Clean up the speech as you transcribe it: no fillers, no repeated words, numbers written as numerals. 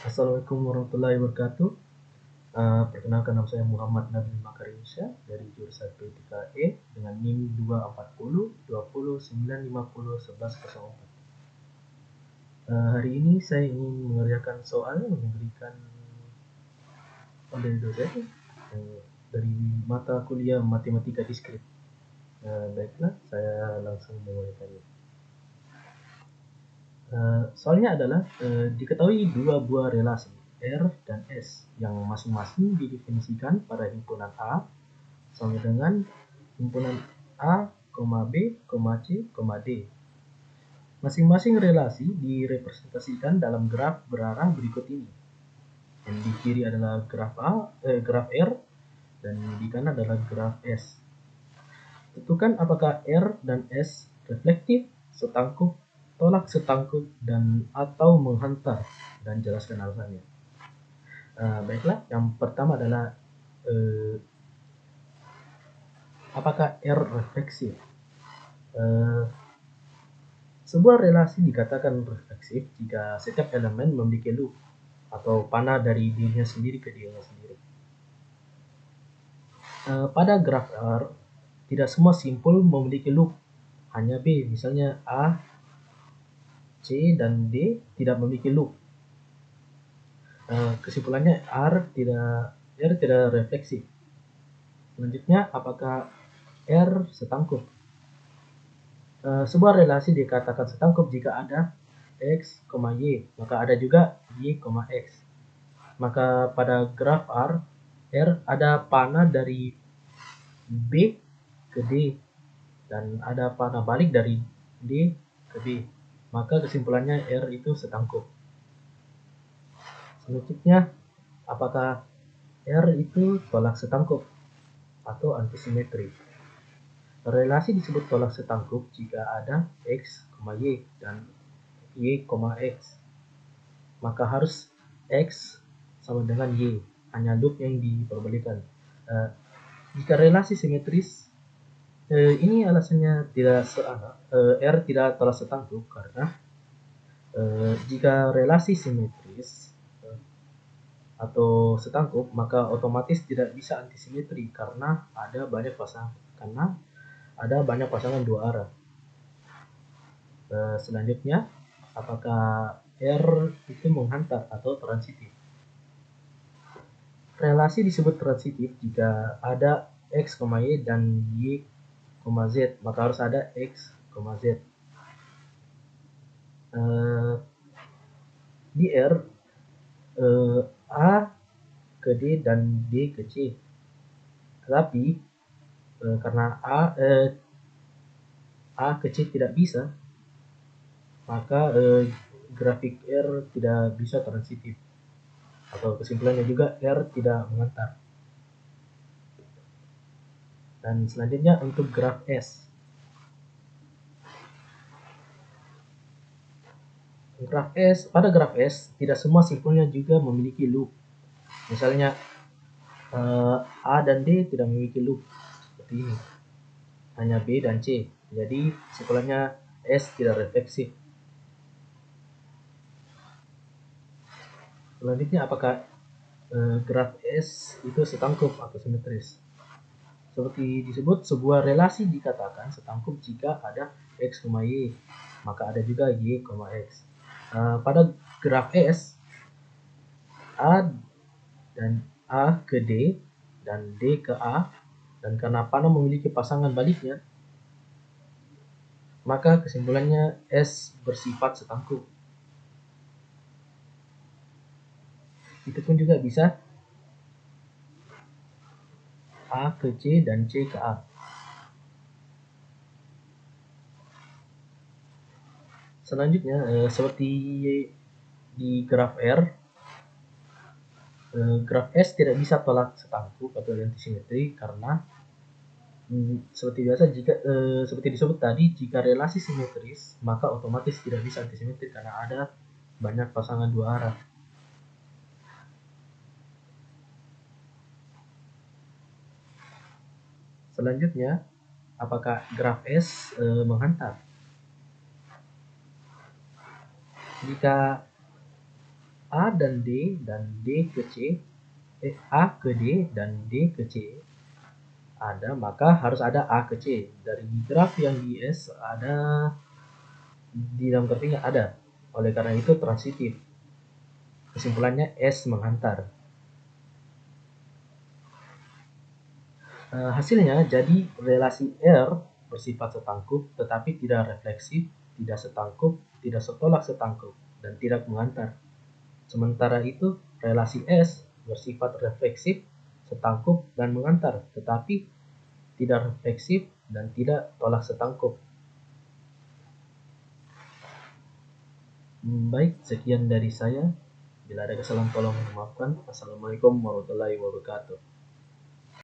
Assalamualaikum warahmatullahi wabarakatuh. Perkenalkan nama saya Muhammad Nabil Makarimsyah dari jurusan P3E dengan NIM 240 20 950 1104. Hari ini saya ingin mengerjakan soal yang diberikan oleh dosen dari mata kuliah Matematika Diskrit. Baiklah, saya langsung memulaikannya. Soalnya adalah diketahui dua buah relasi R dan S yang masing-masing didefinisikan pada himpunan A sama dengan himpunan A, B, C, D. Masing-masing relasi direpresentasikan dalam graf berarah berikut ini. Yang di kiri adalah graf R, dan di kanan adalah graf S. Tentukan apakah R dan S reflektif, setangkup, tolak setangkup, dan atau menghantar, dan jelaskan alasannya. Baiklah, yang pertama adalah apakah R refleksif? Sebuah relasi dikatakan refleksif jika setiap elemen memiliki loop atau panah dari dirinya sendiri ke dirinya sendiri. Pada graf R, tidak semua simpul memiliki loop, hanya B, misalnya A, C, dan D tidak memiliki loop. Kesimpulannya R tidak refleksif. Selanjutnya, apakah R setangkup? Sebuah relasi dikatakan setangkup jika ada X, Y, maka ada juga Y, X. Maka pada graf R ada panah dari B ke D dan ada panah balik dari D ke B. Maka kesimpulannya R itu setangkup. Selanjutnya, apakah R itu tolak setangkup atau antisimetri? Relasi disebut tolak setangkup jika ada X, Y dan Y, X. Maka harus X sama dengan Y, hanya loop yang diperbalikan. Jika relasi simetris, ini alasannya R tidak tolak setangkup karena jika relasi simetris atau setangkup, maka otomatis tidak bisa antisimetri karena ada banyak pasangan dua arah. Selanjutnya, apakah R itu menghantar atau transitif? Relasi disebut transitif jika ada X, Y dan Y, Z, maka harus ada X, Z. Di R, A ke D dan D ke C. Tetapi karena A ke C tidak bisa, maka grafik R tidak bisa transitif. Atau kesimpulannya juga R tidak menghantar. Dan selanjutnya untuk graf S. Pada graf S, tidak semua simpulnya juga memiliki loop. Misalnya A dan D tidak memiliki loop seperti ini, hanya B dan C. Jadi kesimpulannya S tidak refleksif. Selanjutnya, apakah graf S itu setangkup atau simetris? Seperti disebut, sebuah relasi dikatakan setangkup jika ada X, Y, maka ada juga Y, X. Pada graf S, A dan A ke D dan D ke A, dan karena panah memiliki pasangan baliknya, maka kesimpulannya S bersifat setangkup. Itu pun juga bisa A ke C dan C ke A. Selanjutnya, seperti di graf R, graf S tidak bisa tolak setangkup atau antisimetri karena seperti biasa seperti disebut tadi, jika relasi simetris maka otomatis tidak bisa antisimetri karena ada banyak pasangan dua arah. Selanjutnya, apakah graf S menghantar? Jika A dan D dan D ke C, A ke D dan D ke C ada, maka harus ada A ke C. Dari graf yang di S ada, di dalam grafiknya ada. Oleh karena itu transitif. Kesimpulannya S menghantar. Hasilnya jadi relasi R bersifat setangkup tetapi tidak refleksif, tidak setangkup, tidak setolak setangkup, dan tidak menghantar. Sementara itu relasi S bersifat refleksif, setangkup, dan menghantar, tetapi tidak refleksif dan tidak tolak setangkup. Baik, sekian dari saya. Bila ada kesalahan tolong dimaafkan. Assalamualaikum warahmatullahi wabarakatuh.